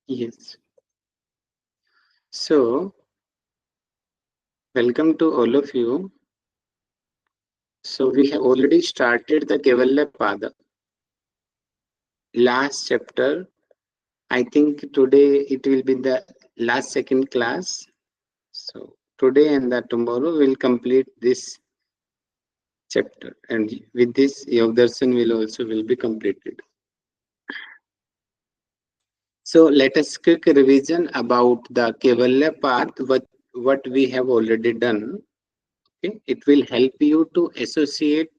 Yes. So, welcome to all of you. So, we have already started the Kaivalya Pada. Last chapter, I think today it will be the last second class. So, today and tomorrow we'll complete this chapter. And with this, Yogdarshan will be completed. So, let us quick revision about the Kaivalya path, what we have already done. Okay? It will help you to associate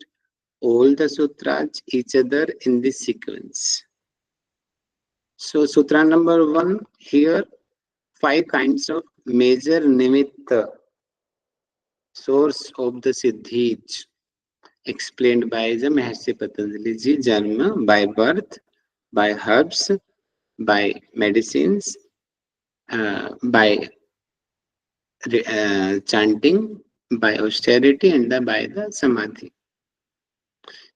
all the sutras each other in this sequence. So sutra number 1, here 5 kinds of major nimitta, source of the siddhis, explained by the Maharshi Patanjali ji. Janma, by birth, by herbs, by medicines, by chanting, by austerity, and by the samadhi.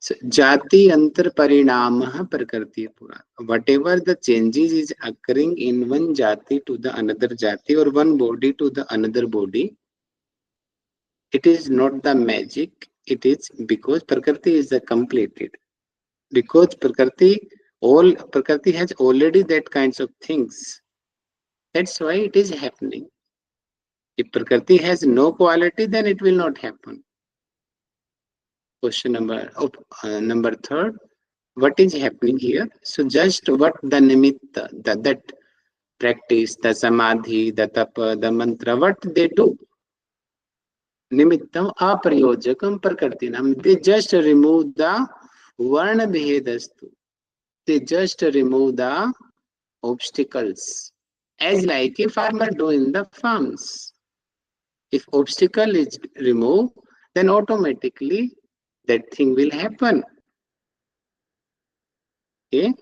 So, jati antar parinamah prakriti pura. Whatever the changes is occurring in one jati to the another jati or one body to the another body, it is not the magic. It is because prakriti is the completed. Because prakriti has already that kinds of things. That's why it is happening. If prakriti has no quality, then it will not happen. Question number 3. What is happening here? So just what the nimitta, that practice, the samadhi, the tapa, the mantra, what they do? Nimittam aprayojakam prakartinam. They just remove the varna bhedastu. They just remove the obstacles. As like a farmer do in the farms. If obstacle is removed, then automatically that thing will happen. Okay.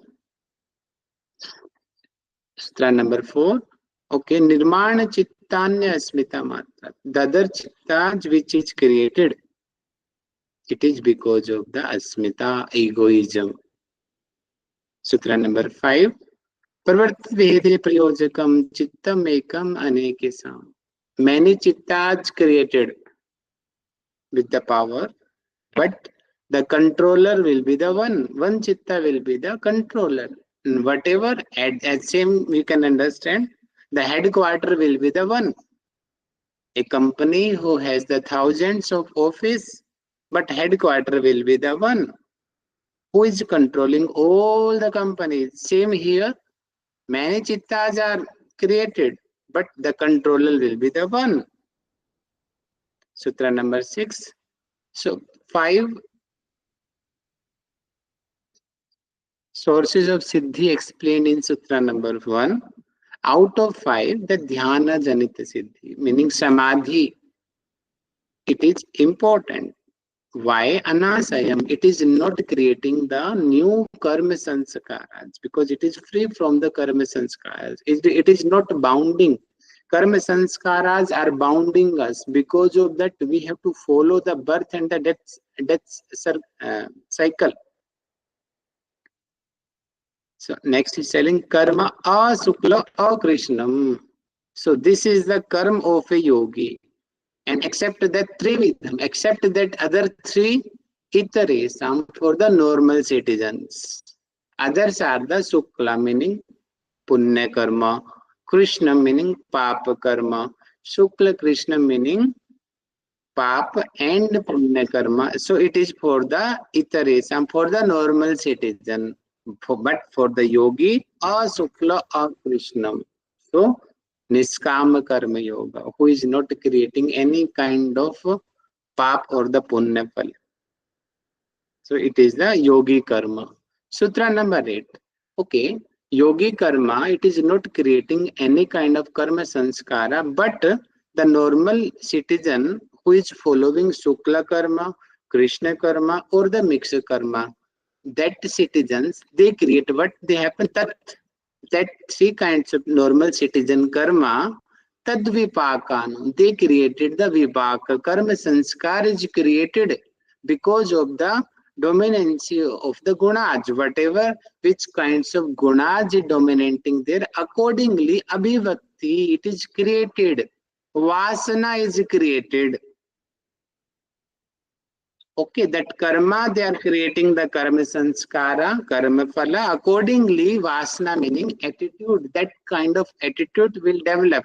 Sutra number 4. Okay, nirmana chittanya asmita matra. The other chitta which is created, it is because of the asmita, egoism. Sutra number 5. Pravarti vede prayojakam chittam ekam anekesam. Many chittas created with the power, but the controller will be the one. One chitta will be the controller. Whatever, at same we can understand, the headquarter will be the one. A company who has the thousands of office, but headquarter will be the one. Who is controlling all the companies? Same here, many chittas are created, but the controller will be the one. Sutra number 6. So 5 sources of siddhi explained in Sutra number 1. Out of 5, the dhyana janita siddhi, meaning samadhi, it is important. Why? Anasayam, it is not creating the new karma sanskaras, because it is free from the karma sanskaras. It is not bounding. Karma sanskaras are bounding us. Because of that, we have to follow the birth and the death cycle. So next is telling karma asukla akrishnam. So this is the karma of a yogi. And except that trividham, except that other 3 itaresam for the normal citizens. Others are the sukla, meaning punya karma, krishna meaning papa karma, shukla krishna meaning papa and punya karma. So it is for the itaresam, for the normal citizen. But for the yogi, asukla akrishnam. So niskama karma yoga, who is not creating any kind of pap or the punya phala. So it is the yogi karma. Sutra number 8. Okay, yogi karma, it is not creating any kind of karma sanskara, but the normal citizen who is following Shukla karma, Krishna karma, or the mixed karma, that citizens, they create what they happen, that 3 kinds of normal citizen karma, tad vipakanu, they created the vipaka. Karma sanskar is created because of the dominancy of the gunas, whatever which kinds of gunas is dominating there, accordingly abhivakti, it is created, vasana is created. Okay, that karma, they are creating the karma sanskara, karma phala. Accordingly, vasana meaning attitude. That kind of attitude will develop.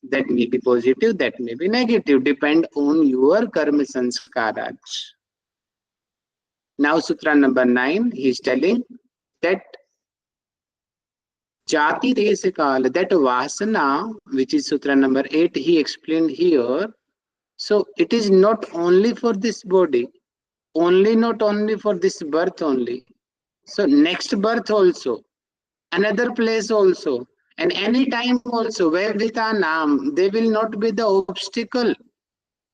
That may be positive, that may be negative, depend on your karma sanskaras. Now, sutra number 9, he is telling that jati desikala, that vasana, which is sutra number 8, he explained here. So, it is not only for this body. Not only for this birth only. So next birth also, another place also, and any time also, where with a naam, they will not be the obstacle.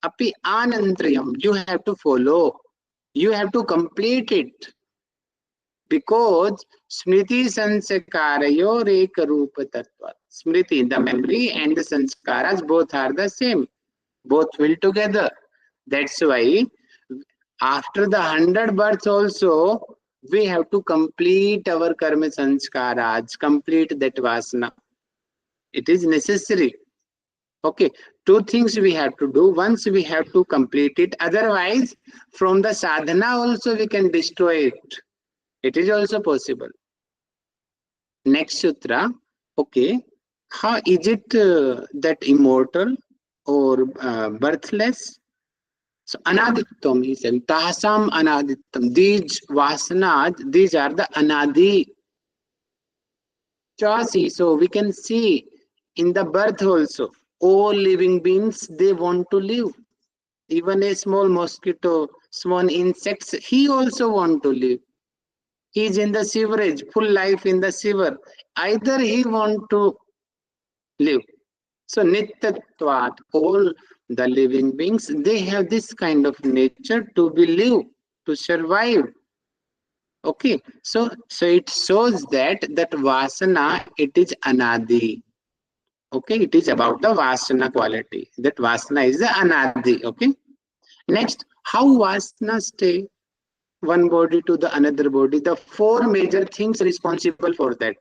Api anantriyam, you have to follow. You have to complete it. Because smriti sanskarayor eka rupa tattva. Smriti, the memory and the sanskaras, both are the same. Both will together. That's why after the 100 births also, we have to complete our karma sanskaras, complete that vasana. It is necessary. Okay, two things we have to do. Once we have to complete it. Otherwise, from the sadhana also we can destroy it. It is also possible. Next sutra. Okay, how is it that immortal or birthless? So anadittam, he said, tahasam anadittam. These vasanas, these are the anadi chasi. So we can see in the birth also, all living beings, they want to live. Even a small mosquito, small insects, he also want to live. He is in the sewerage, full life in the sewer. Either he want to live. So nityatvat, all the living beings, they have this kind of nature to be live, to survive. Okay, so it shows that vasana, it is anadi. Okay, it is about the vasana quality. That vasana is the anadi. Okay. Next, how vasana stay one body to the another body? The four major things responsible for that.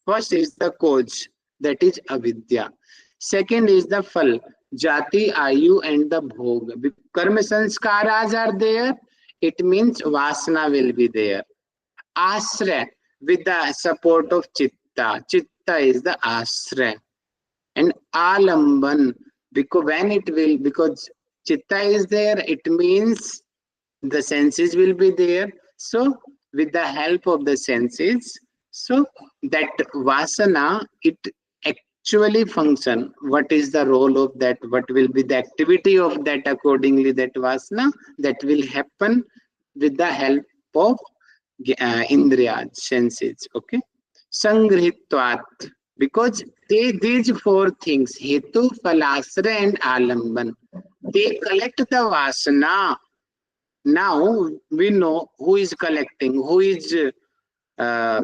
First is the cause, that is avidya. Second is the phal, jati, ayu, and the bhog. Karma sanskaras are there, it means vasana will be there. Asra, with the support of chitta. Chitta is the asra. And alamban, because chitta is there, it means the senses will be there. So with the help of the senses, so that vasana, it actually function. What is the role of that? What will be the activity of that? Accordingly, that vasana, that will happen with the help of indriya, senses. Okay. Sangrihitvat, because these four things, hetu, phalasra, and alamban, they collect the vasana. Now we know who is collecting, who is uh,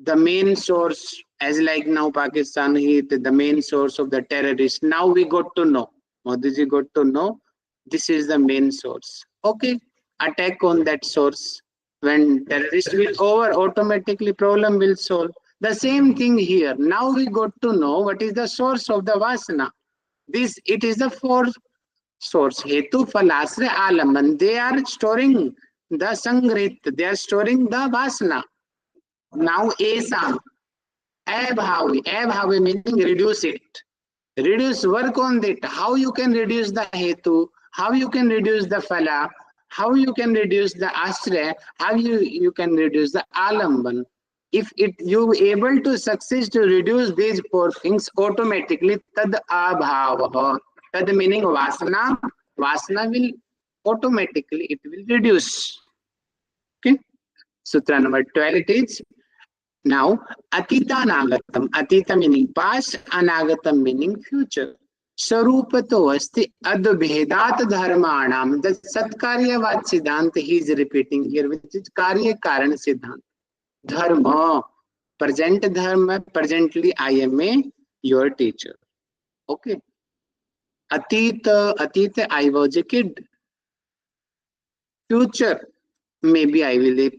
the main source, as like now Pakistan, the main source of the terrorists. Now we got to know, Modiji got to know, this is the main source. Okay, attack on that source. When terrorists will over, automatically problem will solve. The same thing here. Now we got to know what is the source of the vasana. This, it is the fourth source. Hetu, phalasra, alaman. They are storing the sangrit. They are storing the vasana. Now esa, abhavi meaning reduce it. Reduce, work on it. How you can reduce the hetu? How you can reduce the phala? How you can reduce the asra? How you can reduce the alamban? If you able to success to reduce these four things, automatically tad abhava. Tad meaning vasana. Vasana will automatically it will reduce. Okay. Sutra number 12 it is. Now, atita anagatam. Atita meaning past, anagatam meaning future. Sarupato asti adbhedat dharmanam. The satkaryavad siddhant he is repeating here, which is karya karan siddhant. Dharma, present dharma, presently I am your teacher. Okay. Atita, I was a kid. Future, maybe I will a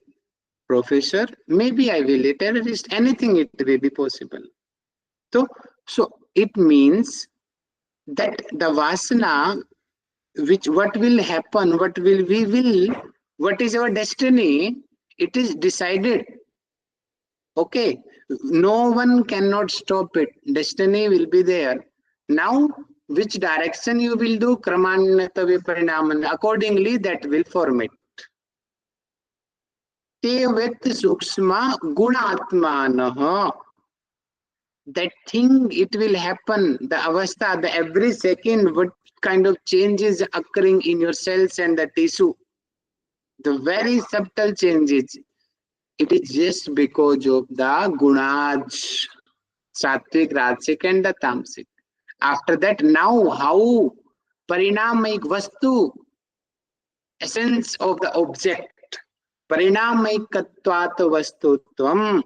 professor, maybe I will a terrorist, anything it will be possible. So it means that the vasana, which what will happen, what is our destiny, it is decided. Okay, no one cannot stop it. Destiny will be there. Now, which direction you will do, kramanyata viparinaman, accordingly that will form it. Te vet sukshma gunatmanah. That thing, it will happen, the avastha, the every second, what kind of changes occurring in your cells and the tissue, the very subtle changes, it is just because of the gunas, sattvic, rajasic and the tamasic. After that, now how parinamaik vastu, essence of the object, parinamaikatvat vastutvam.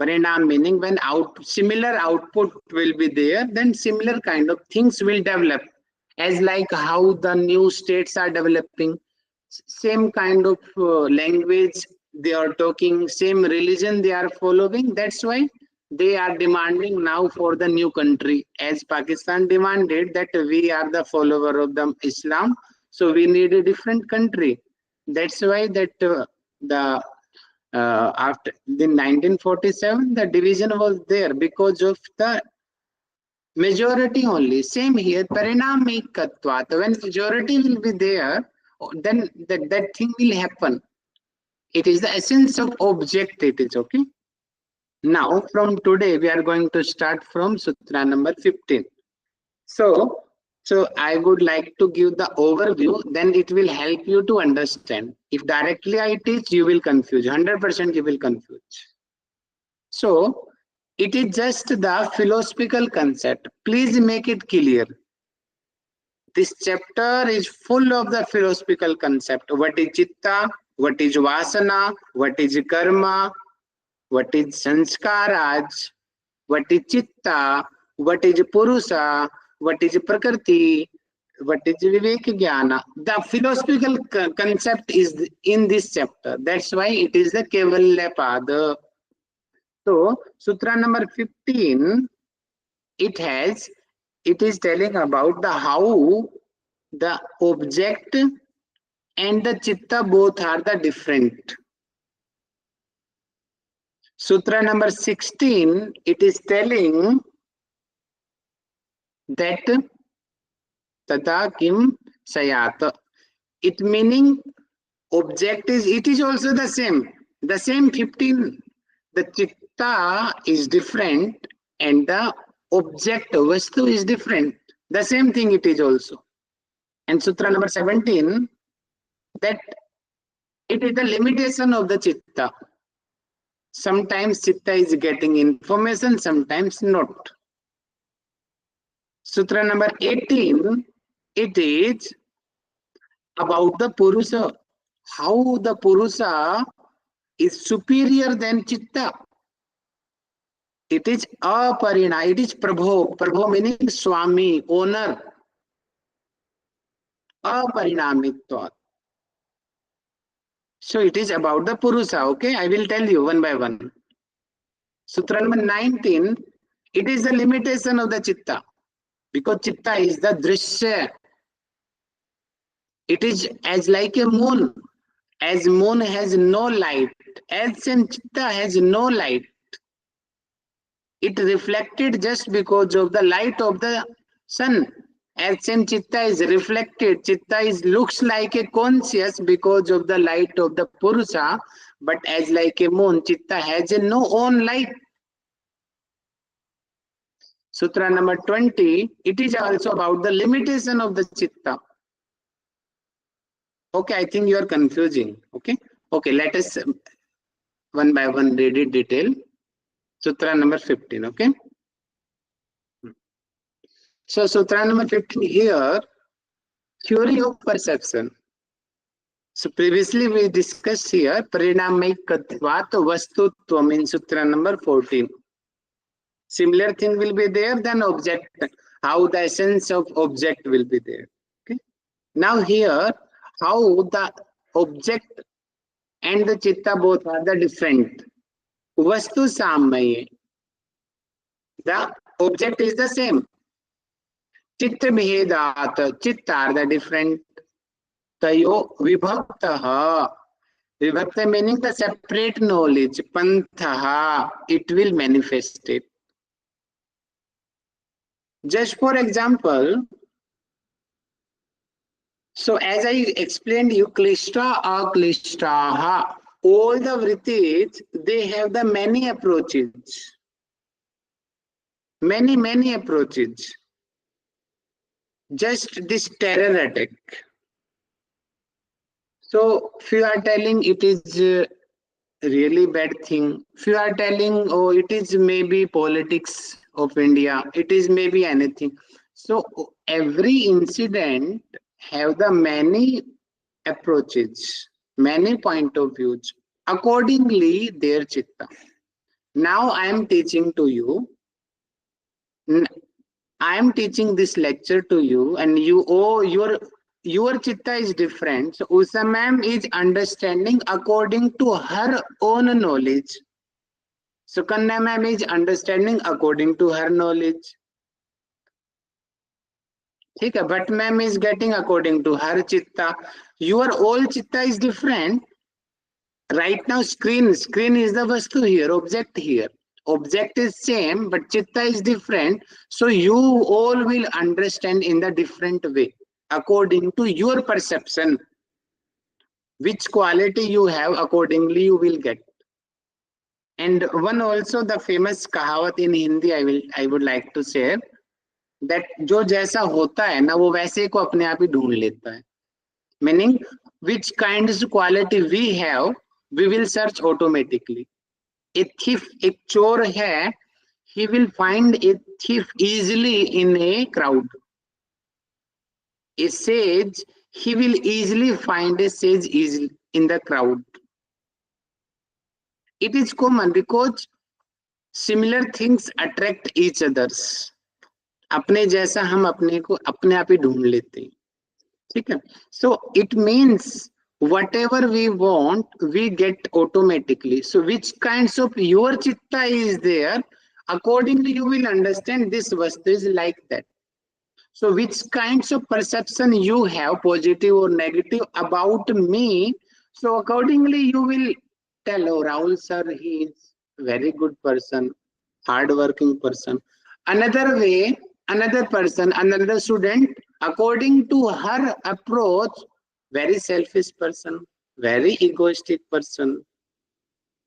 Parinam meaning when similar output will be there, then similar kind of things will develop. As like how the new states are developing, same kind of language they are talking, same religion they are following. That's why they are demanding now for the new country. As Pakistan demanded that we are the follower of the Islam, so we need a different country. That's why that the after the 1947 the division was there because of the majority only. Same here, parinamikatvat, when majority will be there, then that thing will happen. It is the essence of object, it is. Okay, now from today we are going to start from sutra number 15. So I would like to give the overview, then it will help you to understand. If directly I teach, you will confuse, 100% you will confuse. So it is just the philosophical concept. Please make it clear. This chapter is full of the philosophical concept. What is chitta? What is vasana? What is karma? What is sanskaraj? What is chitta? What is purusha? What is prakriti? What is vivek jnana? The philosophical concept is in this chapter. That's why it is the Kaivalya pada. So sutra number 15, it is telling about the how the object and the chitta both are the different. Sutra number 16, it is telling that tata kim sayat. It meaning object is, it is also the same 15. The chitta is different and the object vastu is different. The same thing it is also. And sutra number 17, that it is the limitation of the chitta. Sometimes chitta is getting information, sometimes not. Sutra number 18, it is about the Purusha. How the Purusha is superior than chitta. It is aparina, it is prabho. Prabho meaning swami, owner. Aparinamitvat. So it is about the Purusha. Okay, I will tell you one by one. Sutra number 19, it is the limitation of the chitta. Because chitta is the drishya. It is as like a moon. As moon has no light, as same chitta has no light. It reflected just because of the light of the sun. As same chitta is reflected, chitta is looks like a conscious because of the light of the Purusha, but as like a moon, chitta has no own light. Sutra number 20, it is also about the limitation of the chitta. Okay, I think you are confusing. Okay, let us one by one read it detail. Sutra number 15. Okay, so sutra number 15 here, theory of perception. So previously we discussed here parinamaikatvat vastutvam in sutra number 14. Similar thing will be there, then object, how the essence of object will be there. Okay, now here how the object and the chitta both are the different. Vastu samaya. The object is the same. Chitta bhedat. Chitta are the different. Tayo vibhaktaha. Vibhakta meaning the separate knowledge. Panthaha. It will manifest it. Just for example, so as I explained you, klishta or klishtaha, all the vrittis, they have the many approaches. Many approaches. Just this terror attack. So if you are telling it is really bad thing, if you are telling, oh, it is maybe politics of India, it is maybe anything. So every incident have the many approaches, many point of views. Accordingly, their chitta. Now I am teaching to you. I am teaching this lecture to you, and you, oh, your chitta is different. So Usha ma'am is understanding according to her own knowledge. Sukanya ma'am is understanding according to her knowledge. Okay, but ma'am is getting according to her chitta. Your all chitta is different. Right now, screen is the vastu here, object here. Object is same, but chitta is different. So you all will understand in the different way according to your perception. Which quality you have, accordingly you will get. And one also the famous kahawat in Hindi I would like to share that जो जैसा होता है ना वो वैसे को अपने आप ही ढूंढ लेता है. Meaning which kinds of quality we have, we will search automatically. A thief, एक चोर है, he will find a thief easily in a crowd. A sage, he will easily find a sage easily in the crowd. It is common because similar things attract each others. अपने जैसा हम अपने को अपने आप ही ढूंढ लेते हैं. ठीक है. So it means whatever we want, we get automatically. So which kinds of your chitta is there, accordingly you will understand this vastu is like that. So which kinds of perception you have, positive or negative about me, so accordingly you will tell, oh, Rahul sir, he is very good person, hard-working person. Another way, another person, another student, according to her approach, very selfish person, very egoistic person,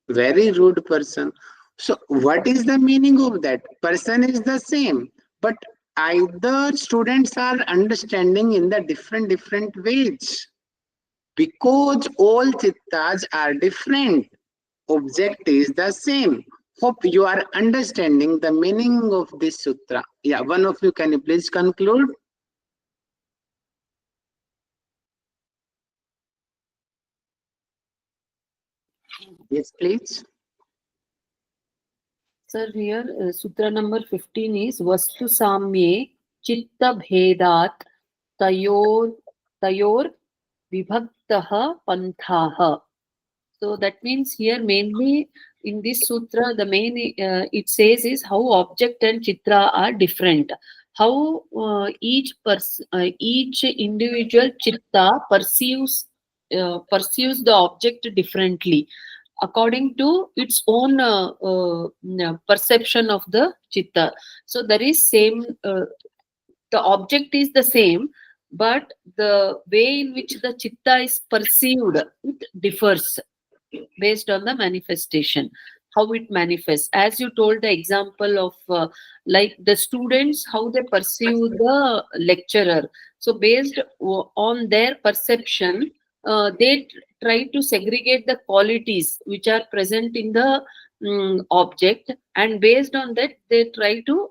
very rude person. So what is the meaning of that? Person is the same, but either students are understanding in the different ways. Because all chittas are different, object is the same. Hope you are understanding the meaning of this sutra. Yeah, one of you, can you please conclude? Yes, please. Sir, here sutra number 15 is Vastu Samye Chitta Bhedat Tayor Vibhaktaha Panthaha. So that means here mainly in this sutra, the main it says is how object and chitra are different. How each individual chitta perceives the object differently according to its own perception of the chitta. So there is same, the object is the same, but the way in which the chitta is perceived, it differs based on the manifestation, how it manifests. As you told the example of like the students, how they perceive the lecturer. So based on their perception, they try to segregate the qualities which are present in the object, and based on that they try to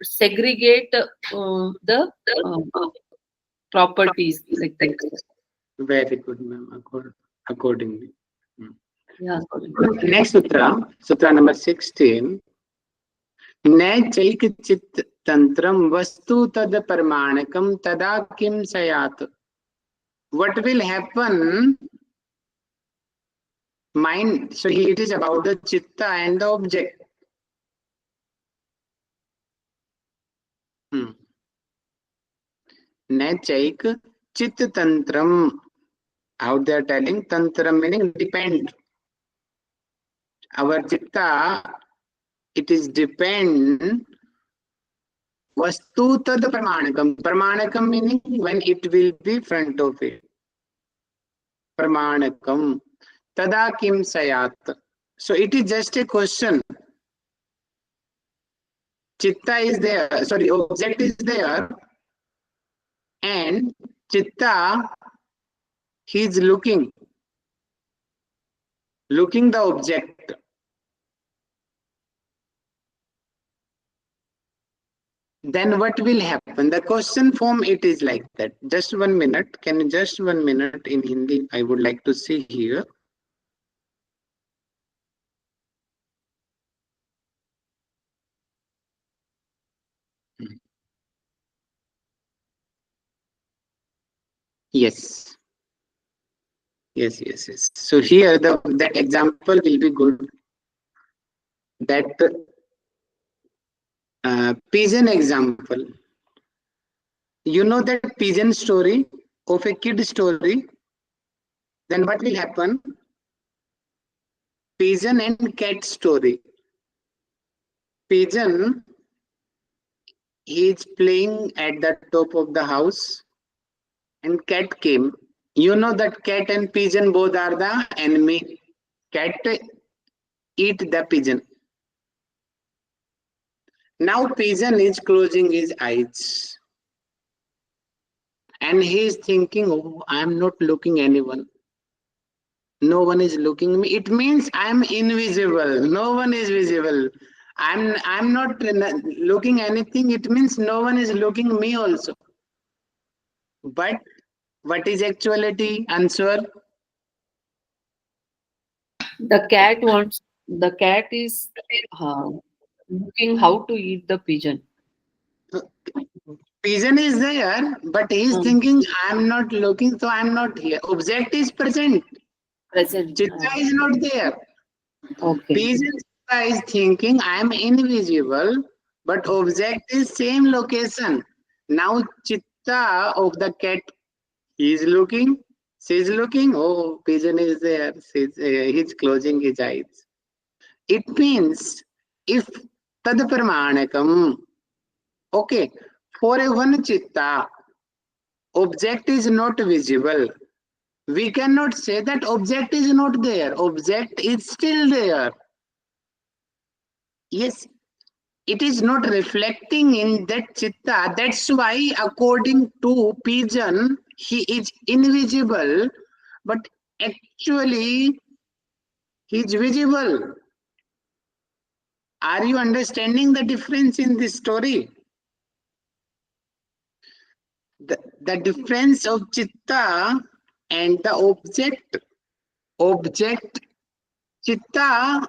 segregate the properties like that. Very good, ma'am. Accordingly. Yeah. Next sutra, sutra number 16. Naichaik chit tantram vastu tad parmanakam tada kim sayat. What will happen mind. So it is about the chitta and the object. Nachaik chit tantram. How they are telling tantram meaning depend. Our chitta, it is depend. Vastu tad pramanakam. Pramanakam meaning when it will be front of it. Pramanakam. Tada kim sayat. So it is just a question. Chitta is there, sorry, object is there, and Chitta, he is looking the object. Then what will happen? The question form, it is like that. Just 1 minute. Can you just 1 minute in Hindi? I would like to see here. Yes. Yes. So here that example will be good. That pigeon example. You know that pigeon story of a kid story? Then what will happen? Pigeon and cat story. Pigeon, he is playing at the top of the house and cat came. You know that cat and pigeon both are the enemy. Cat eat the pigeon. Now pigeon is closing his eyes. And he is thinking, oh, I am not looking anyone. No one is looking me. It means I am invisible. No one is visible. I'm not looking anything. It means no one is looking me also. But what is actuality? Answer. The cat is looking how to eat the pigeon. Pigeon is there, but he is thinking, I'm not looking, so I'm not here. Object is present. Chitta is not there. Okay. Pigeon is thinking, I'm invisible, but object is same location. Now Chitta of the cat is looking. She's looking. Oh, pigeon is there. He's closing his eyes. It means if tad pramanakam. Okay, for a one chitta, object is not visible. We cannot say that object is not there. Object is still there. Yes, it is not reflecting in that chitta. That's why, according to pigeon, he is invisible, but actually he is visible. Are you understanding the difference in this story? The difference of chitta and the object chitta,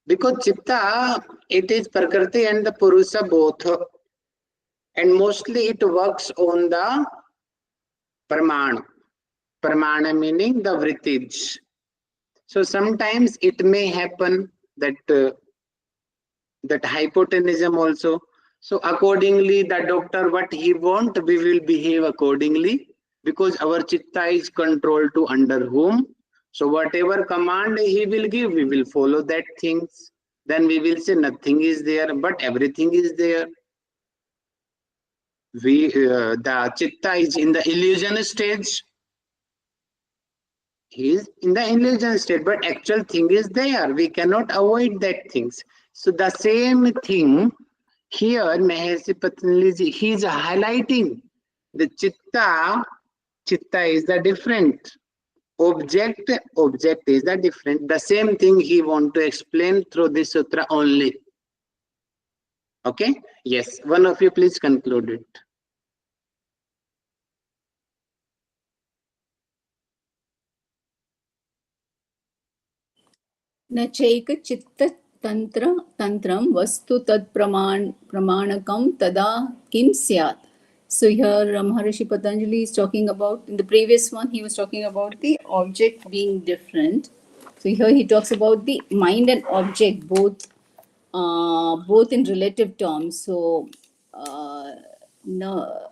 because chitta, it is prakriti and the purusha both, and mostly it works on the pramana meaning the vritij. So sometimes it may happen that that hypotenism also. So accordingly, the doctor, what he want, we will behave accordingly, because our chitta is controlled to under whom. So whatever command he will give, we will follow that things. Then we will say nothing is there, but everything is there. The chitta is in the illusion stage. He is in the illusion state, but actual thing is there. We cannot avoid that things. So the same thing here, Mahesi Patanjali, he is highlighting the chitta. Chitta is the different. Object is the different. The same thing he want to explain through this sutra only. Okay? Yes. One of you please conclude it. न cheque चित्त तंत्रम वस्तु तद प्रमाणकम तदा किम स्यात्. So here Maharishi Patanjali is talking about, in the previous one he was talking about the object being different. So here he talks about the mind and object, both in relative terms. So no,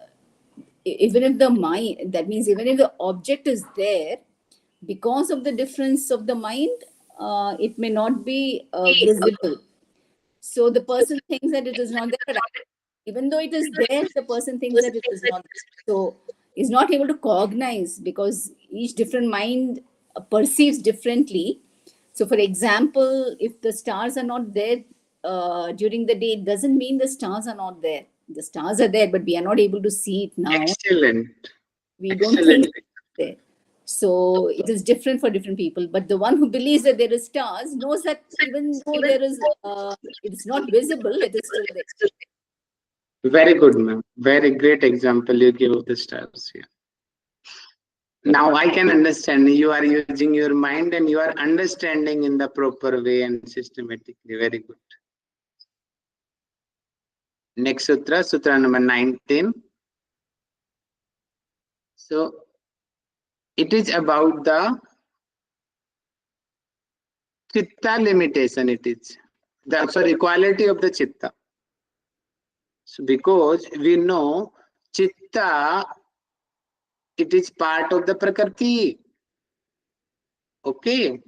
even if the mind, that means even if the object is there, because of the difference of the mind, it may not be visible. So the person thinks that it is not there, but even though it is there, the person thinks that it is not there. So is not able to cognize, because each different mind perceives differently. So for example, if the stars are not there during the day, it doesn't mean the stars are not there. The stars are there, but we are not able to see it now. Excellent. We don't think it's there. So it is different for different people. But the one who believes that there is stars knows that even though there is, it's not visible, it is still there. Very good, ma'am. Very great example you give of the stars here. Now I can understand you are using your mind and you are understanding in the proper way and systematically. Very good. Next sutra, sutra number 19. So it is about the chitta limitation. It is the quality of the chitta. So because we know chitta, it is part of the prakriti. Okay.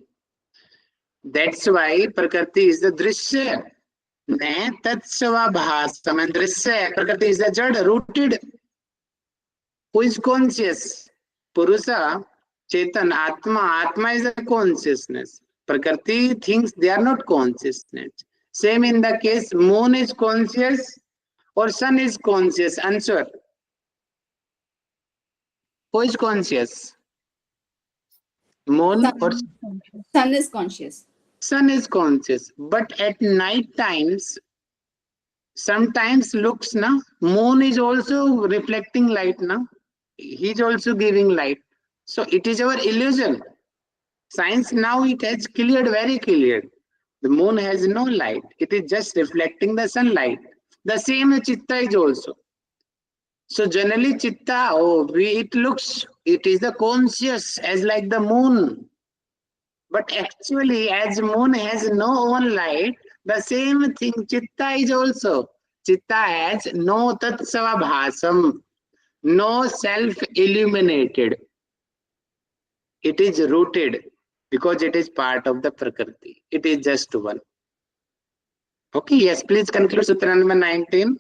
That's why prakriti is the drishya. Ne tatsava bhasam, and drishya, prakriti is the jad, rooted. Who is conscious? Purusha, Chetan, Atma is the consciousness. Prakriti thinks they are not consciousness. Same in the case, moon is conscious or sun is conscious. Answer. Who is conscious? Moon or Sun is conscious. sun is conscious. But at night times, sometimes looks na, moon is also reflecting light na. He is also giving light. So it is our illusion. Science now it has cleared, very cleared. The moon has no light. It is just reflecting the sunlight. The same chitta is also. So generally chitta, it looks, it is the conscious as like the moon. But actually as moon has no own light, the same thing chitta is also. Chitta has no tatsava bhasam, no self-illuminated. It is rooted because it is part of the prakriti. It is just one. Okay, yes, please conclude sutra number 19.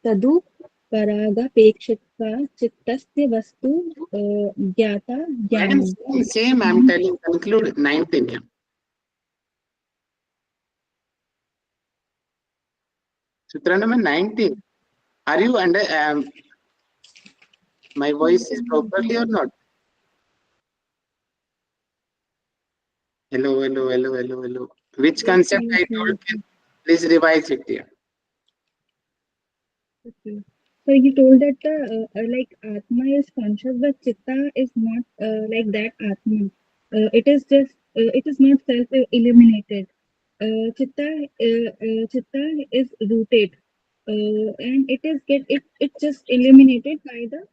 तदुपरागापेक्षित्वा चित्तस्य वस्तु ज्ञाता Madam, ज्ञानम्. same I'm telling, conclude 19. Yeah. Sutra number 19. Are you under, my voice is properly or not? Hello. Which concept I told you? Please revise it here. Okay. So you told that like Atma is conscious, but Chitta is not like that Atma. It is just it is not self-illuminated. Chitta is rooted, and it just illuminated by the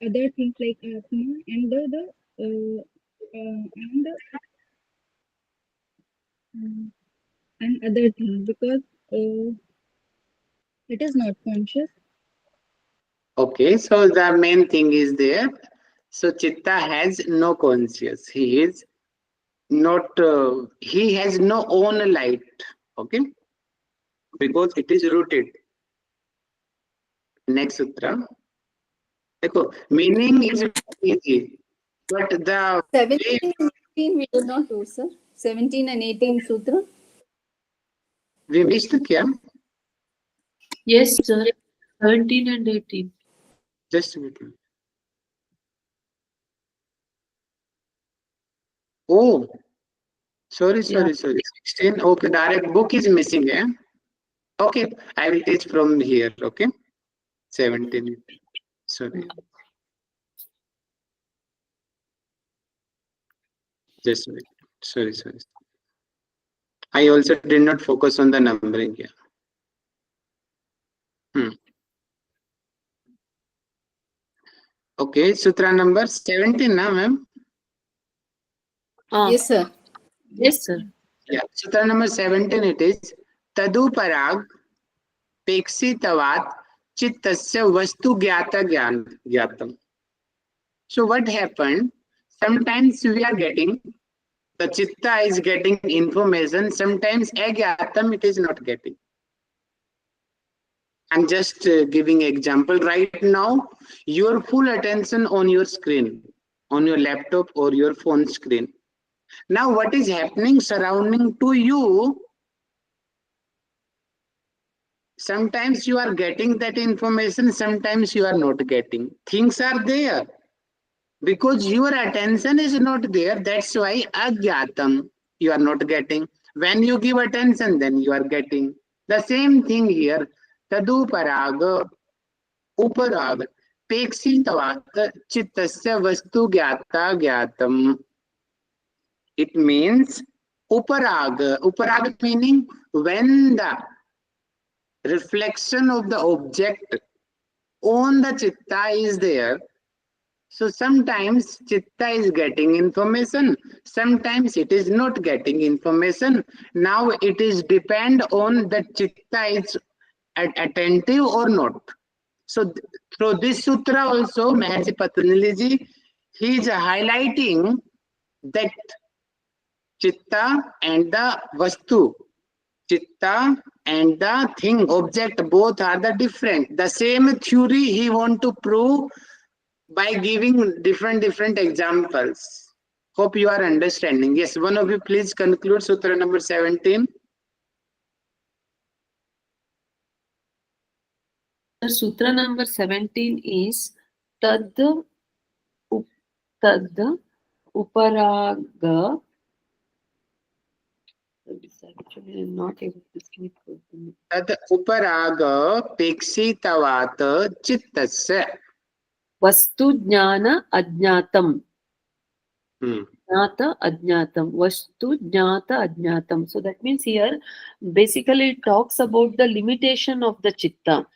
other things like Atma and the and other things, because it is not conscious. Okay, so the main thing is there. So chitta has no conscious. He is not, he has no own light. Okay, because it is rooted. Next sutra. Meaning is easy, but the 17 and 18 we did not do, sir. 17 and 18 sutra. we missed kya? Yes, sir. 17 and 18. Just a minute. Oh, sorry. 16. Okay, direct book is missing. Eh? Okay, I will teach from here. Okay, 17. Sorry. Just a minute. Sorry. I also did not focus on the numbering here. Okay, sutra number 17, na ma'am? Yes, sir. Yes, sir. Yeah, sutra number 17 it is Taduparag Peksitavat Chittasya Vastu Gyata Gyatam. So what happened? Sometimes we are getting, the Chitta is getting information, sometimes Agyatam it is not getting. I'm just giving example right now. Your full attention on your screen, on your laptop or your phone screen. Now what is happening surrounding to you? Sometimes you are getting that information, sometimes you are not getting. Things are there. Because your attention is not there, that's why agyatam you are not getting. When you give attention, then you are getting. The same thing here. Taduparaga, uparaga, pekshitavat, chittasya vastu gyata gyatam. It means uparaga. Uparaga meaning when the reflection of the object on the chitta is there. So sometimes chitta is getting information, sometimes it is not getting information. Now it is depend on the chitta is attentive or not. So through this sutra also, Mahasi Patanjali ji, he is highlighting that chitta and the vastu, chitta and the thing, object, both are the different. The same theory he want to prove by giving different examples. Hope you are understanding. Yes, one of you please conclude sutra number 17. The sutra number 17 is tad uparaga. Actually, I'm not able to see it. Tad uparaga pekshitavat chittasya. Vastu jnana ajnatam. Hmm. Jnata ajnatam. Vastu jnata ajnatam. So that means here, basically it talks about the limitation of the chitta.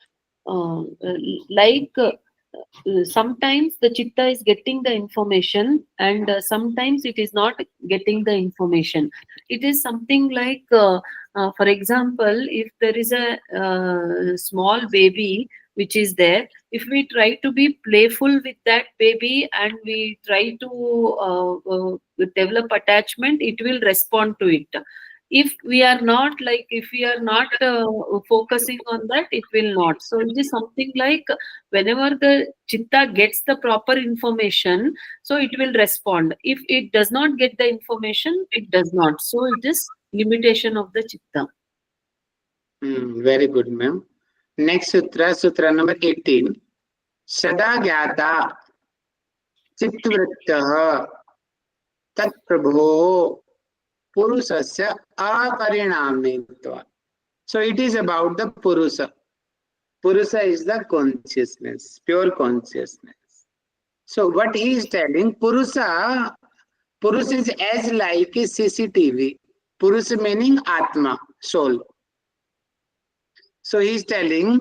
Sometimes the chitta is getting the information and sometimes it is not getting the information. It is something like, for example, if there is a small baby which is there, if we try to be playful with that baby and we try to develop attachment, it will respond to it. If we are not focusing on that, it will not. So it is something like whenever the chitta gets the proper information, so it will respond. If it does not get the information, it does not. So it is limitation of the chitta. Very good, ma'am. Next sutra, sutra number 18. Sada gyata chitvrittah tat prabho purusasya aparinamitva. So it is about the Purusha. Purusha is the consciousness, pure consciousness. So what he is telling, Purusha is as like a CCTV. Purusha meaning Atma, soul. So he is telling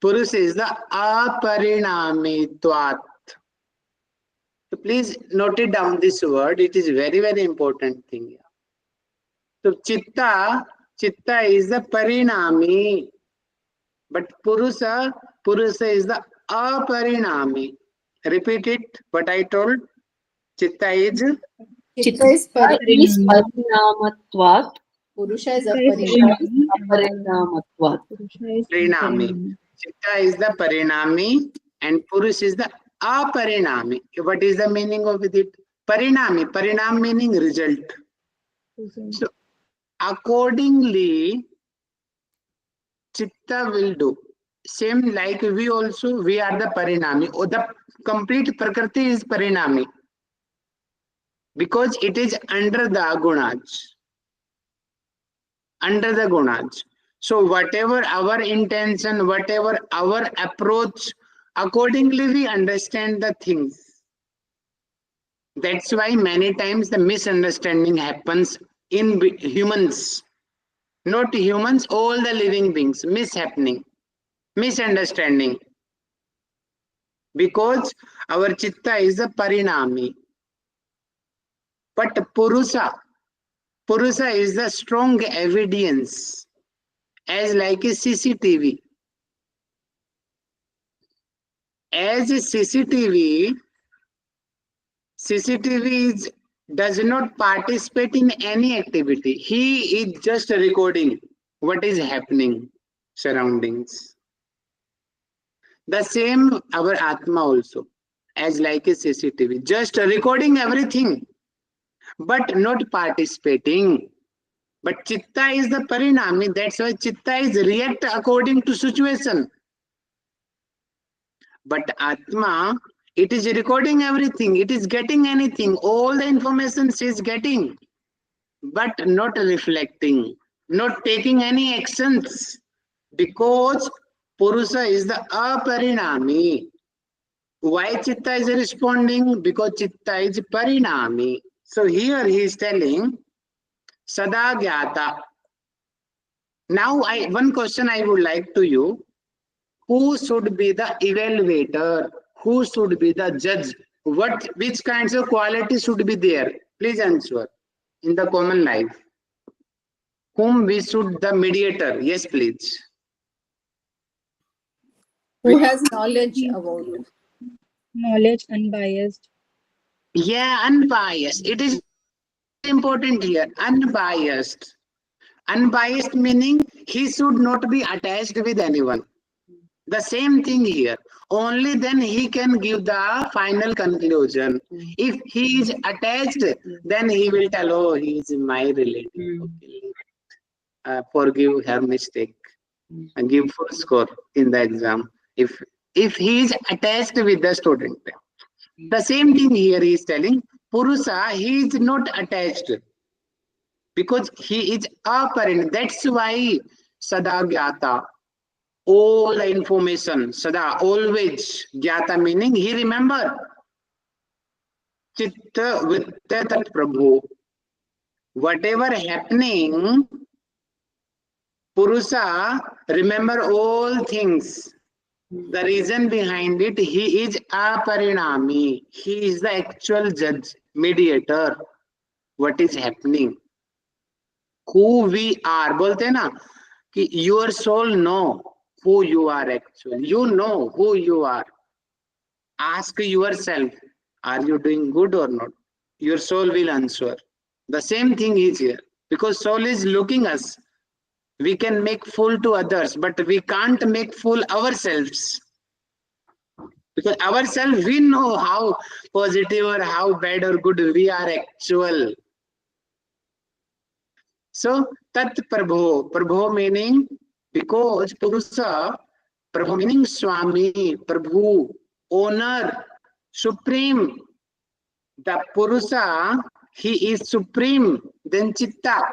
Purusha is the aparinamitvat. So please note it down this word. It is very important thing. So Chitta is the parinami. But Purusha is the aparinami. Repeat it, what I told. Chitta is Chitta is Parinamatvat. Purusha is Aparinamatvat. parinami. Chitta is the parinami and Purusha is the aparinami. What is the meaning of it? Parinam meaning result. So accordingly, Chitta will do. Same like we are the parinami. Or the complete Prakriti is parinami. Because it is under the gunas. Under the gunas. So whatever our intention, whatever our approach, accordingly we understand the things. That's why many times the misunderstanding happens in humans. Not humans, all the living beings, misunderstanding. because our Chitta is a Parinami. But Purusha is the strong evidence, as like a CCTV. As a CCTV does not participate in any activity. He is just recording what is happening surroundings. The same our Atma also, as like a CCTV, just recording everything, but not participating. But Chitta is the Parinami, that's why Chitta is react according to situation. But Atma, it is recording everything, it is getting anything, all the information she is getting, but not reflecting, not taking any actions, because Purusha is the aparinami. Why Chitta is responding? Because Chitta is parinami. So here he is telling Sada Gyata. Now one question I would like to you. Who should be the evaluator? Who should be the judge? Which kinds of qualities should be there? Please answer in the common life. Whom we should the mediator? Yes, please. Who has knowledge about it? Knowledge, unbiased. Yeah, unbiased. It is important here. Unbiased. Unbiased meaning he should not be attached with anyone. The same thing here. Only then he can give the final conclusion. If he is attached, then he will tell, oh, he is my relative. Okay. Forgive her mistake and give full score in the exam. If he is attached with the student. The same thing here he is telling. Purusha, he is not attached. Because he is aparin. That's why Sada Gyata. All the information, Sada, always. Gyata meaning he remember. Chitta Vittat Prabhu. Whatever happening, Purusha remember all things. The reason behind it, he is aparinami. He is the actual judge, mediator. What is happening? Who we are. बोलते हैं ना कि your soul know who you are actually. You know who you are. Ask yourself, are you doing good or not? Your soul will answer. The same thing is here. Because soul is looking us. We can make fool to others, but we can't make fool ourselves. Because ourselves, we know how positive or how bad or good we are actual. So, Tat Prabhu. Prabhu meaning, because Purusha, Prabhu meaning Swami, Prabhu, owner, supreme. The Purusha, he is supreme, then Chitta.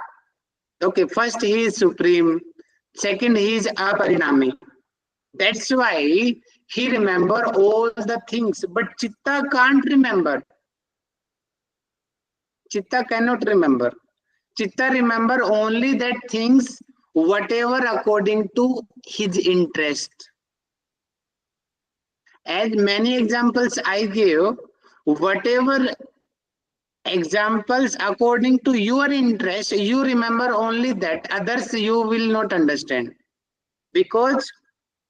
Okay, first he is supreme, second he is aparinami. That's why he remember all the things, but Chitta can't remember. Chitta cannot remember. Chitta remember only that things, whatever according to his interest. As many examples I gave, whatever examples according to your interest, you remember only that. Others you will not understand. Because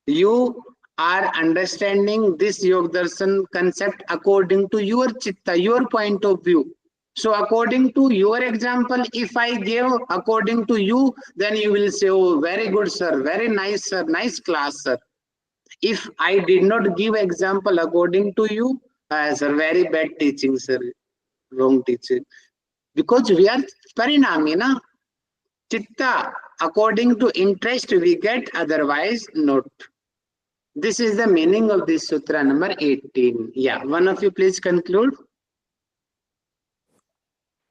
you are understanding this Yogdarshan concept according to your Chitta, your point of view. So according to your example, if I give according to you, then you will say, oh, very good, sir, very nice, sir, nice class, sir. If I did not give example according to you, sir, very bad teaching, sir, wrong teaching. Because we are parinami, na? Chitta, according to interest we get, otherwise not. This is the meaning of this sutra number 18. Yeah, one of you please conclude.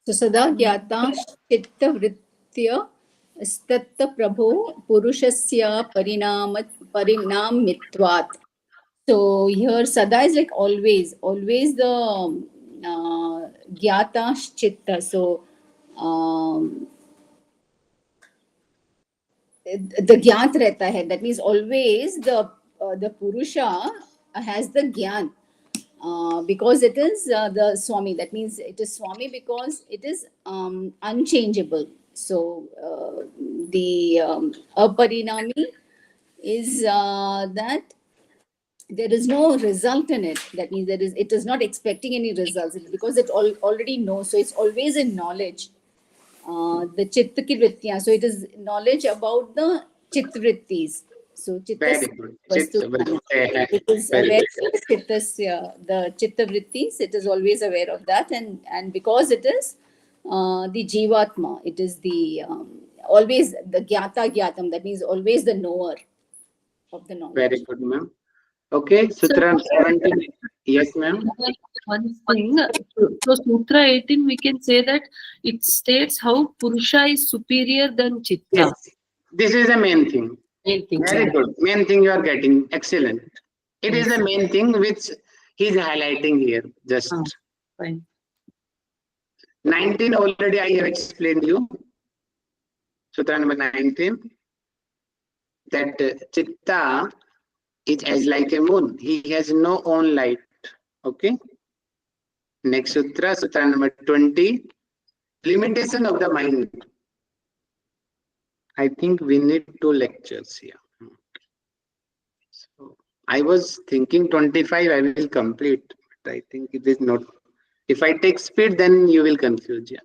So Sada Gyata Chitta Vritya Statta Prabho Purushasya Parinamitvat. So here Sada is like always the Gyata Chitta. So the Gyat rehta hai. That means always the Purusha has the Gyan. Because it is the Swami. That means it is Swami because it is unchangeable. So the aparinami is that there is no result in it. That means it is not expecting any results because it already knows. So it's always in knowledge. The Chitta ki vrittiyan. So it is knowledge about the Chitvrittis. So Chitta Very good. vastu Chitta jnana. vritti. It is Very aware good. of the Chitta Vrittis. It is always aware of that, and because it is the Jivatma, it is the always the Gyata Gyatam. That means always the knower of the knowledge. Very good, ma'am. Okay, Sutra 17. Yes, ma'am. One thing, so Sutra 18, we can say that it states how Purusha is superior than Chitta. Yes. This is the main thing. Main thing. Very good. Main thing you are getting. Excellent. It is Yes. the main thing which he is highlighting here. Just Fine. 19 already I have explained you. Sutra number 19. That Chitta is as like a moon. He has no own light. Okay. Next sutra, sutra number 20. Limitation of the mind. I think we need 2 lectures here. So I was thinking 25 I will complete, but I think it is not. If I take speed, then you will confuse. Yeah.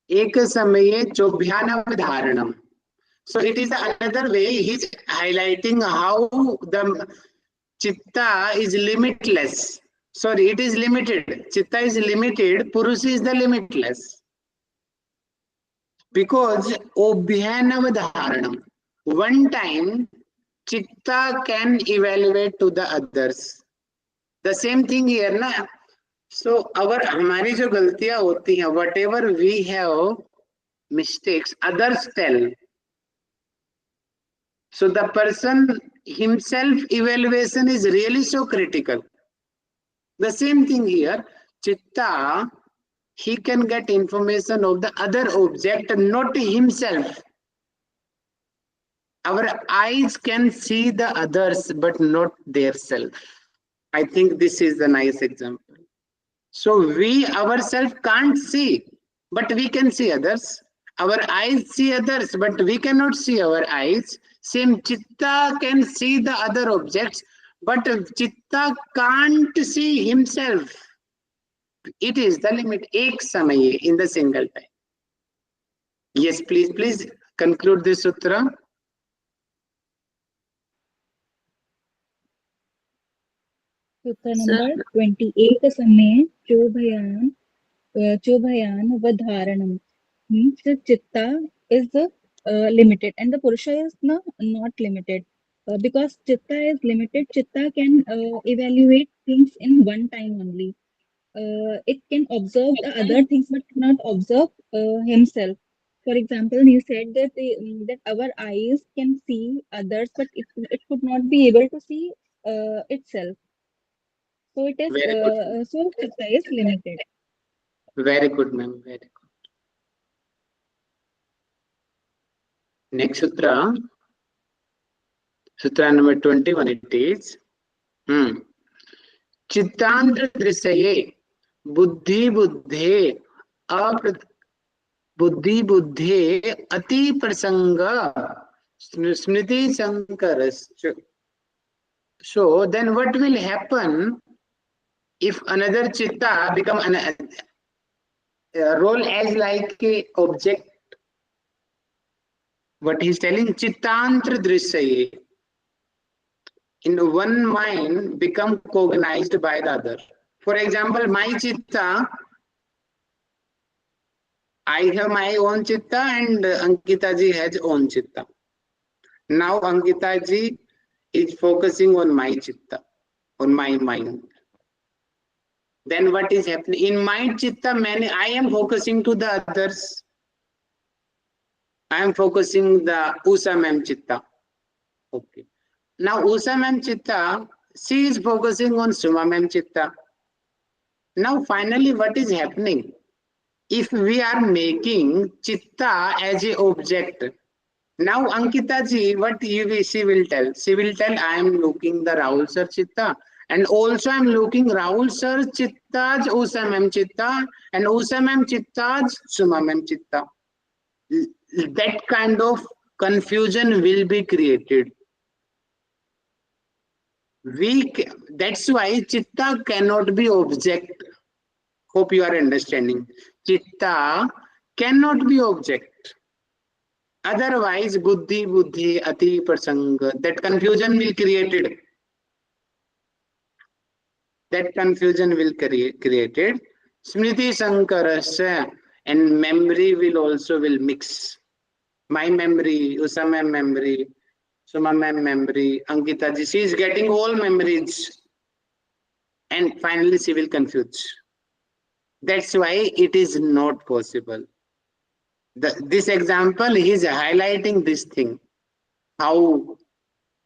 Ek samaye chobhyanam dharanam. So it is another way he's highlighting how the Chitta is limitless. Sorry, it is limited. Chitta is limited. Purusha is the limitless. Because obhyanav dharanam. One time, Chitta can evaluate to the others. The same thing here, na? So our हमारी जो गलतियां होती हैं, whatever we have mistakes, others tell. So the person himself evaluation is really so critical. The same thing here, Chitta, he can get information of the other object, not himself. Our eyes can see the others, but not their self. I think this is a nice example. So we ourselves can't see, but we can see others. Our eyes see others, but we cannot see our eyes. Same Chitta can see the other objects, but Chitta can't see himself. It is the limit. Ek samaye, in the single time. Yes, please conclude this sutra. Sutra number 28 समय चोभयान vadharanam means the Chitta is limited and the Purusha is not limited. Because Chitta is limited, Chitta can evaluate things in one time only. It can observe the other things but not observe himself. For example, you said that that our eyes can see others, but it could not be able to see itself. So it is Very good. so Chitta is limited. Very good, ma'am. Very good. Next sutra, sutra number 21. It is Chittantra drishaye buddhi buddhe buddhi buddhe ati prasanga smriti sankarascha. So then what will happen if another Chitta become role as like a object? What he's telling, Chittantra drishaye. In one mind become cognized by the other. For example, my Chitta, I have my own Chitta and Ankita ji has own Chitta. Now Ankita ji is focusing on my Chitta, on my mind. Then what is happening? In my Chitta, I am focusing to the others. I am focusing the Usha ma'am Chitta. Okay. Now Usha ma'am Chitta, she is focusing on Suma ma'am Chitta. Now finally what is happening? If we are making Chitta as a object, Now Ankita ji, what she will tell? She will tell, I am looking the Rahul sir Chitta, and also I am looking Rahul sir Chitta's Usha ma'am Chitta, and Usha ma'am Chitta's Suma ma'am Chitta. That kind of confusion will be created. That's why Chitta cannot be object. Hope you are understanding. Chitta cannot be object. Otherwise, buddhi, ati, prasanga, that confusion will created. That confusion will created. Smriti sankarasya, and memory will also will mix. My memory, Usama memory, Suma memory, Ankita ji, she is getting all memories. And finally, she will confuse. That's why it is not possible. This example, he is highlighting this thing, how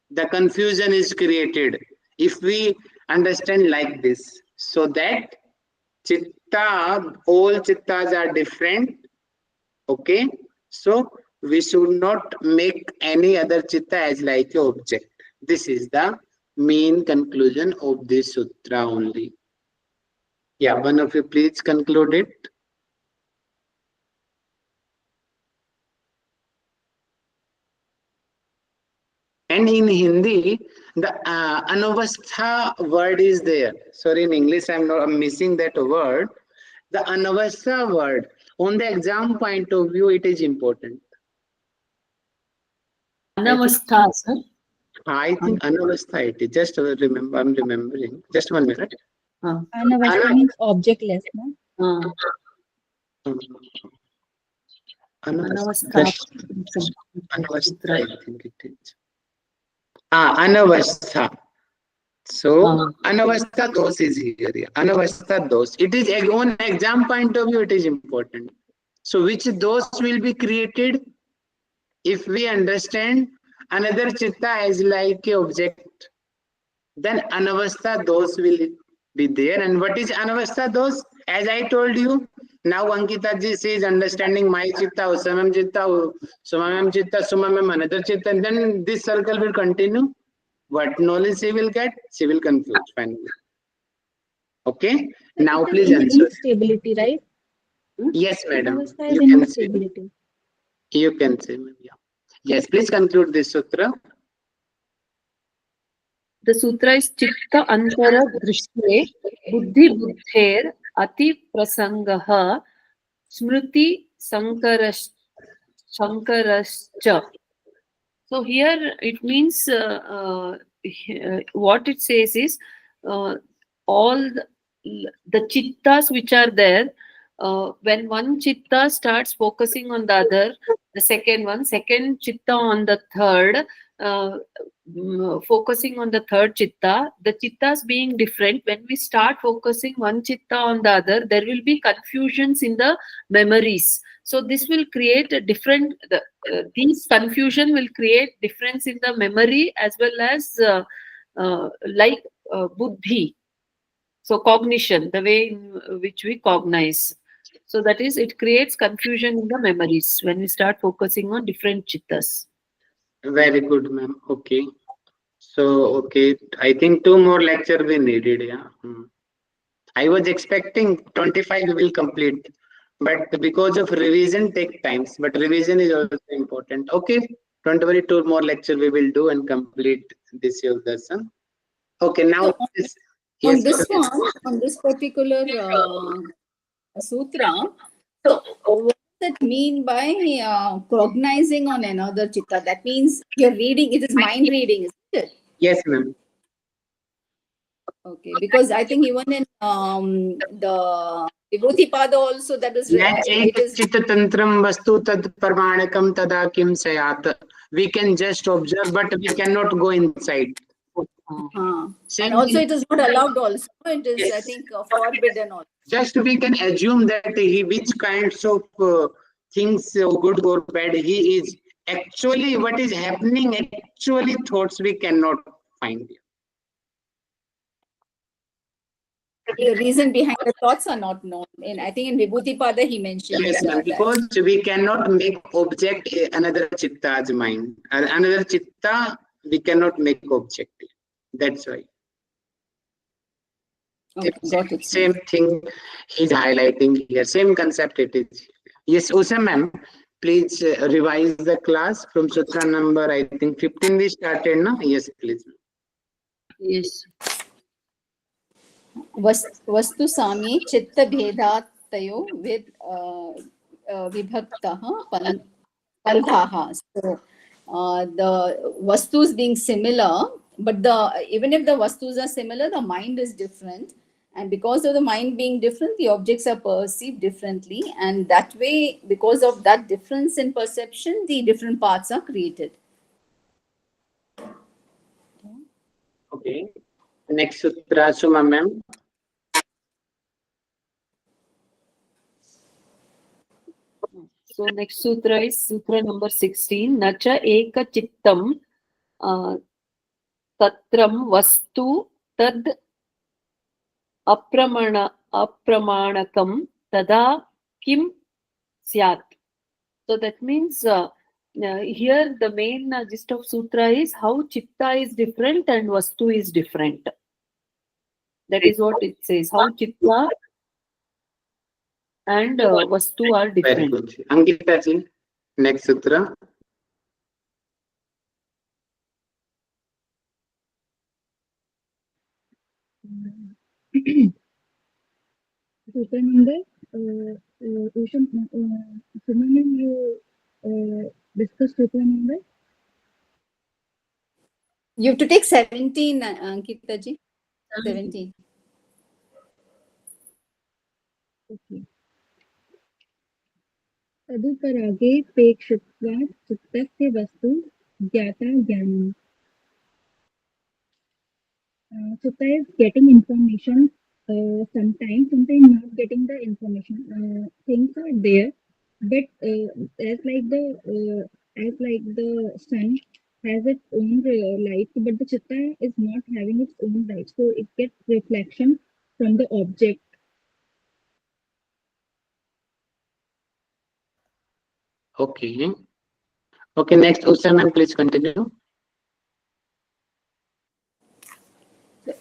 the confusion is created. If we understand like this, so that Chitta, all Chittas are different, okay? So we should not make any other Chitta as like an object. This is the main conclusion of this sutra only. Yeah, one of you please conclude it. And in Hindi, the anavastha word is there. Sorry, in English, I'm missing that word. The anavastha word, on the exam point of view, it is important. Anavastha, sir. I think anavastha it is. Just remember, I'm remembering. Just 1 minute. Anavastha means objectless, no? Anavastha. Anavastha, I think it is. Anavastha. So, anavastha dos is here. Yeah. Anavastha dos. It is on exam point of view, it is important. So, which dos will be created if we understand another chitta as like a object? Then anavastha dos will be there. And what is anavastha dos? As I told you, now Ankita ji is understanding my chitta, Usamam chitta, Sumamam chitta, Sumamam another chitta, and then this circle will continue. What knowledge she will get, she will confuse finally. Okay, now please answer. Instability, right? Yes, madam. Anavastha is You can say. instability. You can say, ma'am. Yeah. Yes, please conclude this sutra. The sutra is Chitta Antara Drishye Buddhi Buddher Ati Prasangaha Smriti Sankarascha. So here it means what it says is all the chittas which are there, when one chitta starts focusing on the other, the second chitta on the third, focusing on the third chitta, the chittas being different, when we start focusing one chitta on the other, there will be confusions in the memories. So this will create a different, these confusion will create difference in the memory as well as buddhi. So cognition, the way in which we cognize. So that is, it creates confusion in the memories when we start focusing on different chittas. Very good, ma'am. Okay. So, okay, I think 2 more lecture we needed. Yeah. I was expecting 25 will complete, but because of revision take times. But revision is also important. Okay, don't worry. 2 more lecture we will do and complete this Yogdarshan. Okay, now So this. on Yes, this one, on this particular sutra, so what does it mean by cognizing on another chitta? That means you're reading, it is mind reading, isn't it? Yes, ma'am. Okay, because I think even in the Vibhuti Pada also that is it is Chitta tantram vastu tad parmanakam tada kim sayat. We can just observe, but we cannot go inside. and also it is not allowed also. It is, I think, forbidden also. Just we can assume that he which kinds of things, good or bad, he is. Actually, what is happening, actually thoughts we cannot find. The reason behind the thoughts are not known. And I think in Vibhuti Pada he mentions Yes, ma'am, that. because we cannot make object another chitta's mind. Another chitta, we cannot make object. That's why. Okay, got it. Same thing he's highlighting here. Same concept it is. Yes, Usha ma'am, please revise the class from sutra number, I think 15 we started, no? Yes, please. Yes. वस्तु साम्ये चित्त भेदात् तयो विभक्तः पन्थाः. So the vastus being similar, but even if the vastus are similar, the mind is different, and because of the mind being different, the objects are perceived differently, and that way, because of that difference in perception, the different parts are created. Okay. Next sutra, Suma ma'am. So next sutra is sutra number 16. Nacha eka chittam tatram vastu tad apramanakam tada kim syat. So that means here the main gist of sutra is how chitta is different and vastu is different. That is what it says. How chitta and vastu are Very different. good. Ankita ji, next sutra. Sutra number, Usha, Suman, you discuss sutra number? You have to take 17, Ankita ji. 17. Okay. तदुपरागे पेक्षित्वात् चित्तस्य वस्तु ज्ञाता ज्ञानम्. Chitta is getting information sometimes not getting the information. Things are there, but as like the sun has its own light, but the chitta is not having its own light, so it gets reflection from the object. Okay. Okay, next Usha ma'am, please continue.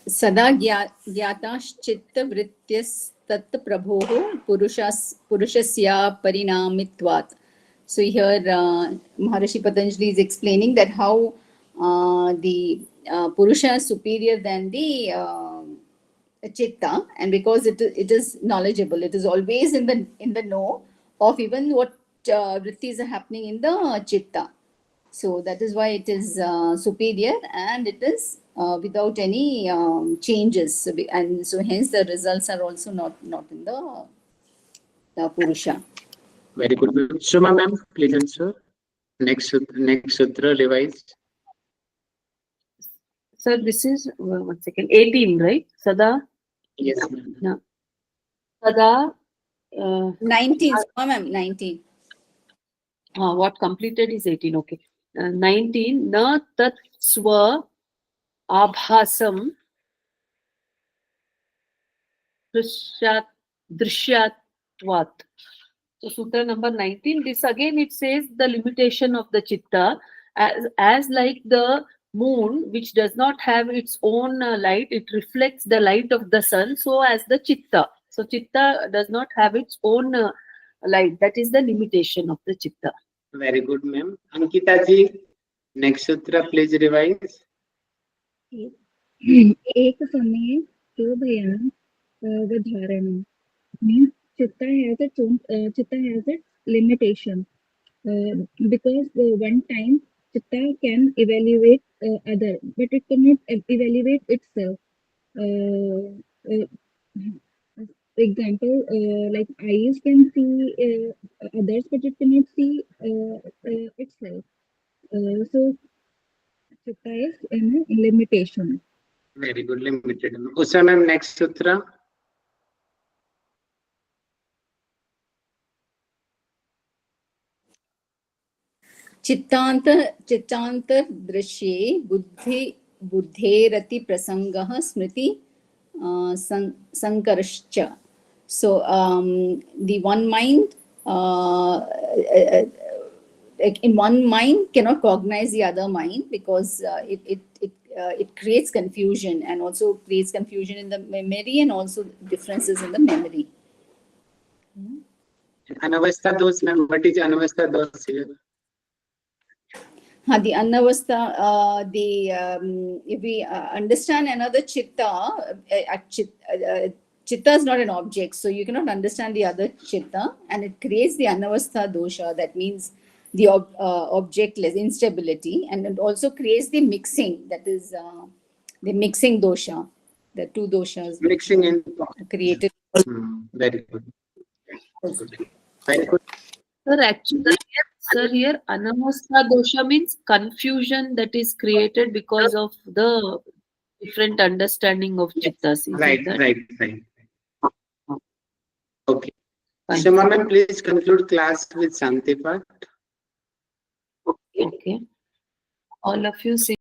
सदा ज्ञाताश्चित्तवृत्त्यस्तत् प्रभोः पुरुषस्य परिणामित्वात्. So here Maharishi Patanjali is explaining that how the Purusha is superior than the Chitta, and because it is knowledgeable, it is always in the know of even what vrittis are happening in the Chitta. So that is why it is superior, and it is without any changes, and so hence the results are also not in the Purusha. Very good. Suma ma'am, please answer. Next sutra revised. Sir, this is 18, right? Sada? Yes, ma'am. No. Sada 19, ma'am, 19. What completed is 18, okay. 19, na tat swa abhasam drishyatvat. So sutra number 19, this again it says the limitation of the chitta as like the moon, which does not have its own light, it reflects the light of the sun, so as the chitta. So chitta does not have its own light. That is the limitation of the chitta. Very good, ma'am. Ankita ji, next sutra, please revise. एक समय शोभयान वधारणम means chitta has its own chitta has its limitation because one time chitta can evaluate other, but it cannot evaluate itself. Example, like eyes can see others, but it cannot see itself. So chitta is in a limitation. Very good, limited. Usha ma'am, next sutra. चित्तांतर दृश्ये बुद्धेरति प्रसंगः स्मृति Sankarshcha. So the one mind, like in one mind cannot cognize the other mind, because it creates confusion, and also creates confusion in the memory, and also differences in the memory. Anavastha dos, ma'am. What is anavastha dos here? The Annavastha, if we understand another Chitta, Chitta is not an object, so you cannot understand the other Chitta, and it creates the Annavastha dosha, that means the objectless instability, and it also creates the mixing, that is the mixing dosha, the two doshas Mixing in. created. Very good. Very good. Sir, actually, sir, here anamastha dosha means confusion that is created because of the different understanding of chittas. Is Right, it that? right. Okay. Fine. So, ma'am, please conclude class with Shanti part. Okay. All of you